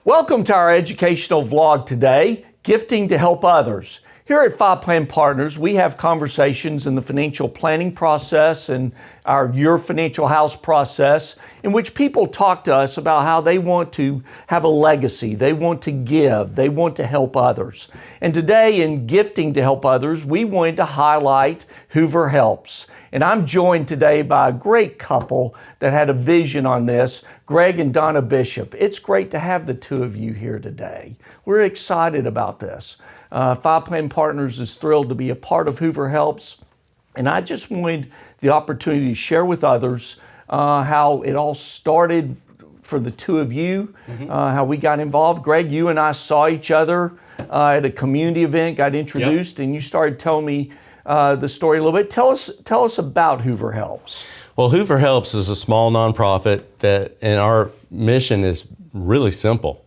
Welcome to our educational vlog today, Gifting to Help Others. Here at Five Plan Partners, we have conversations in the financial planning process and our Your Financial House process in which people talk to us about how they want to have a legacy, they want to give, they want to help others. And today in Gifting to Help Others, we wanted to highlight Hoover Helps. And I'm joined today by a great couple that had a vision on this, Greg and Donna Bishop. It's great to have the two of you here today. We're excited about this. Five Plan Partners is thrilled to be a part of Hoover Helps, and I just wanted the opportunity to share with others how it all started for the two of you, how we got involved. Greg, you and I saw each other at a community event, got introduced, and you started telling me the story a little bit. Tell us about Hoover Helps. Well, Hoover Helps is a small nonprofit and our mission is really simple.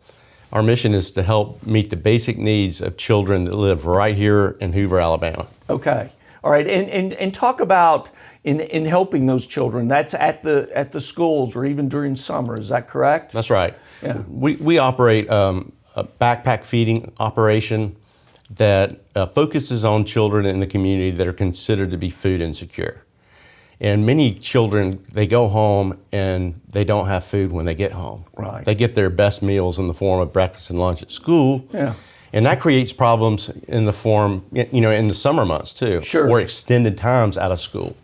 Our mission is to help meet the basic needs of children that live right here in Hoover, Alabama. Okay. All right. And talk about in helping those children. That's at the schools or even during summer. Is that correct? That's right. Yeah. We operate a backpack feeding operation that focuses on children in the community that are considered to be food insecure. And many children, they go home and they don't have food when they get home. Right. They get their best meals in the form of breakfast and lunch at school. Yeah. And that creates problems in the form, in the summer months too. Sure. Or extended times out of school.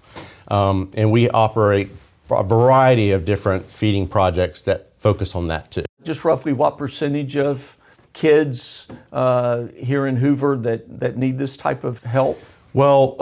And we operate a variety of different feeding projects that focus on that too. Just roughly what percentage of kids here in Hoover that need this type of help? Well,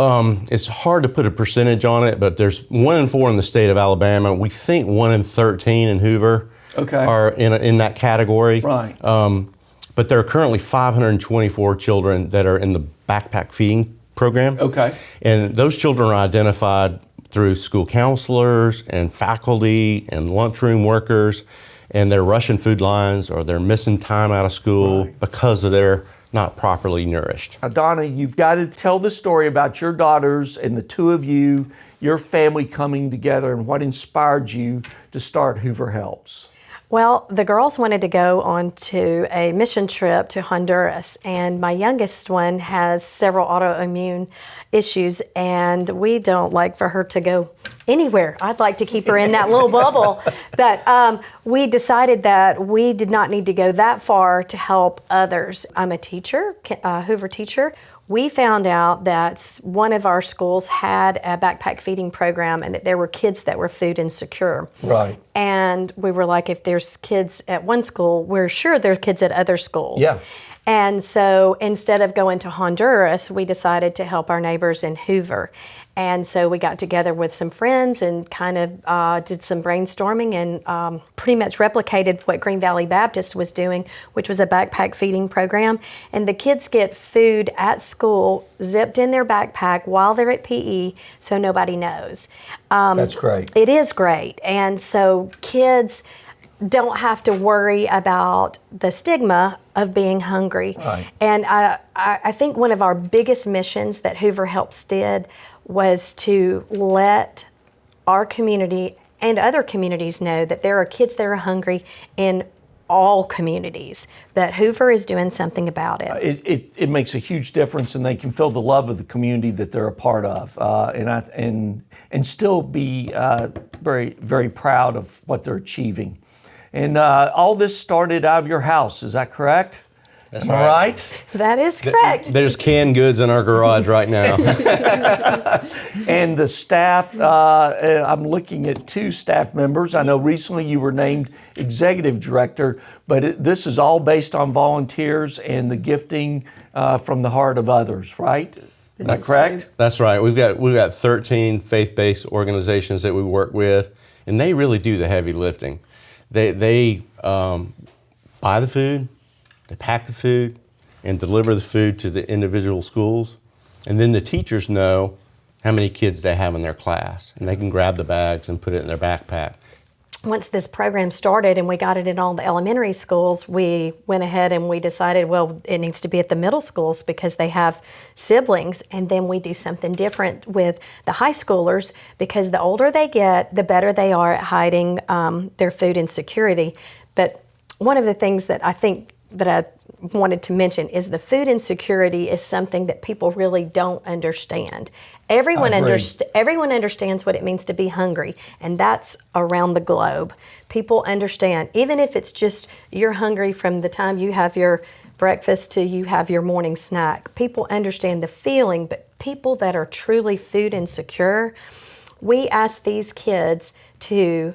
it's hard to put a percentage on it, but there's 1 in 4 in the state of Alabama. We think 1 in 13 in Hoover are in that category. Right. But there are currently 524 children that are in the backpack feeding program. Okay. And those children are identified through school counselors and faculty and lunchroom workers, and they're rushing food lines or they're missing time out of school because of their not properly nourished. Now, Donna, you've got to tell the story about your daughters and the two of you, your family coming together, and what inspired you to start Hoover Helps. Well, the girls wanted to go on to a mission trip to Honduras, and my youngest one has several autoimmune issues, and we don't like for her to go anywhere. I'd like to keep her in that little bubble. But we decided that we did not need to go that far to help others. I'm a teacher, Hoover teacher. We found out that one of our schools had a backpack feeding program and that there were kids that were food insecure. Right. And we were like, if there's kids at one school, we're sure there are kids at other schools. Yeah. And so instead of going to Honduras, we decided to help our neighbors in Hoover. And so we got together with some friends and kind of did some brainstorming and pretty much replicated what Green Valley Baptist was doing, which was a backpack feeding program. And the kids get food at school zipped in their backpack while they're at PE, so nobody knows. That's great. It is great. And so kids don't have to worry about the stigma of being hungry. Right. And I think one of our biggest missions that Hoover Helps did was to let our community and other communities know that there are kids that are hungry in all communities, that Hoover is doing something about it. It makes a huge difference, and they can feel the love of the community that they're a part of, and still be very, very proud of what they're achieving. And all this started out of your house, is that correct? That's Am I right? That is correct. There's canned goods in our garage right now. And the staff, I'm looking at 2 staff members. I know recently you were named executive director, but this is all based on volunteers and the gifting from the heart of others, right? Is that correct? That's right. We've got 13 faith-based organizations that we work with, and they really do the heavy lifting. They buy the food, they pack the food, and deliver the food to the individual schools. And then the teachers know how many kids they have in their class, and they can grab the bags and put it in their backpack. Once this program started and we got it in all the elementary schools, we went ahead and we decided, well, it needs to be at the middle schools because they have siblings. And then we do something different with the high schoolers because the older they get, the better they are at hiding their food insecurity. But one of the things that I think that I wanted to mention is the food insecurity is something that people really don't understand. Everyone understands what it means to be hungry, and that's around the globe. People understand, even if it's just you're hungry from the time you have your breakfast to you have your morning snack. People understand the feeling, but people that are truly food insecure, we ask these kids who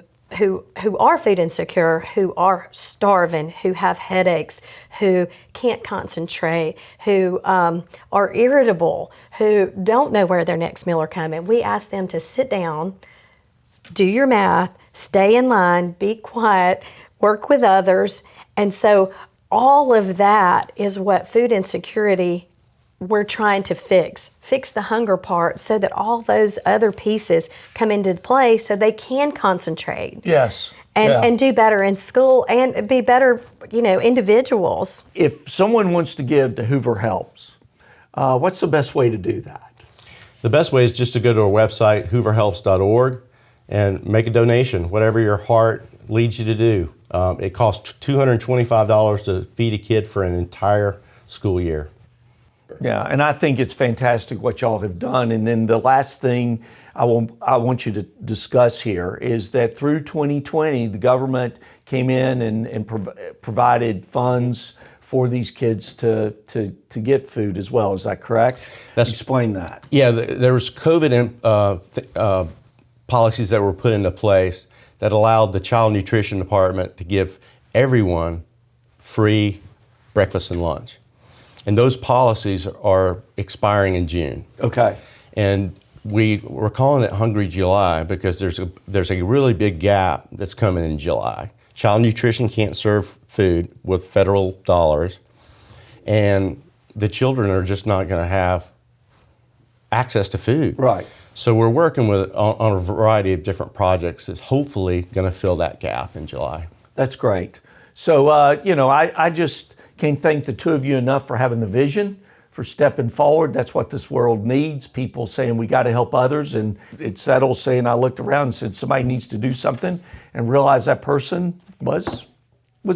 are food insecure, who are starving, who have headaches, who can't concentrate, who are irritable, who don't know where their next meal are coming. We ask them to sit down, do your math, stay in line, be quiet, work with others. And so all of that is what food insecurity we're trying to fix the hunger part so that all those other pieces come into play so they can concentrate. Yes. And do better in school and be better, individuals. If someone wants to give to Hoover Helps, what's the best way to do that? The best way is just to go to our website, hooverhelps.org, and make a donation, whatever your heart leads you to do. It costs $225 to feed a kid for an entire school year. Yeah, and I think it's fantastic what y'all have done. And then the last thing I want you to discuss here is that through 2020, the government came in and provided funds for these kids to get food as well. Is that correct? Explain that. Yeah, there was COVID policies that were put into place that allowed the child nutrition department to give everyone free breakfast and lunch. And those policies are expiring in June. Okay. And we're calling it Hungry July because there's a really big gap that's coming in July. Child nutrition can't serve food with federal dollars, and the children are just not going to have access to food. Right. So we're working on a variety of different projects that's hopefully going to fill that gap in July. That's great. So, I just can't thank the two of you enough for having the vision, for stepping forward. That's what this world needs, people saying we got to help others. And it's that old saying, I looked around and said, somebody needs to do something, and realized that person was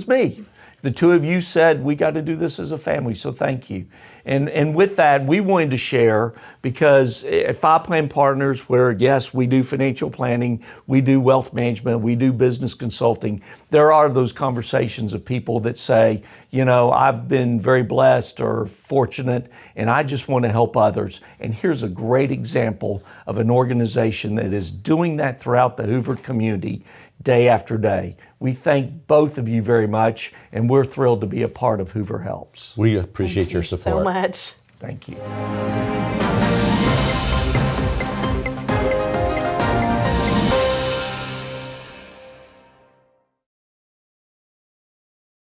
me. The two of you said, we got to do this as a family, so thank you. And with that, we wanted to share, because at Five Plan Partners, where yes, we do financial planning, we do wealth management, we do business consulting, there are those conversations of people that say, I've been very blessed or fortunate, and I just want to help others. And here's a great example of an organization that is doing that throughout the Hoover community day after day. We thank both of you very much, and we're thrilled to be a part of Hoover Helps. We appreciate your support. So much. Thank you.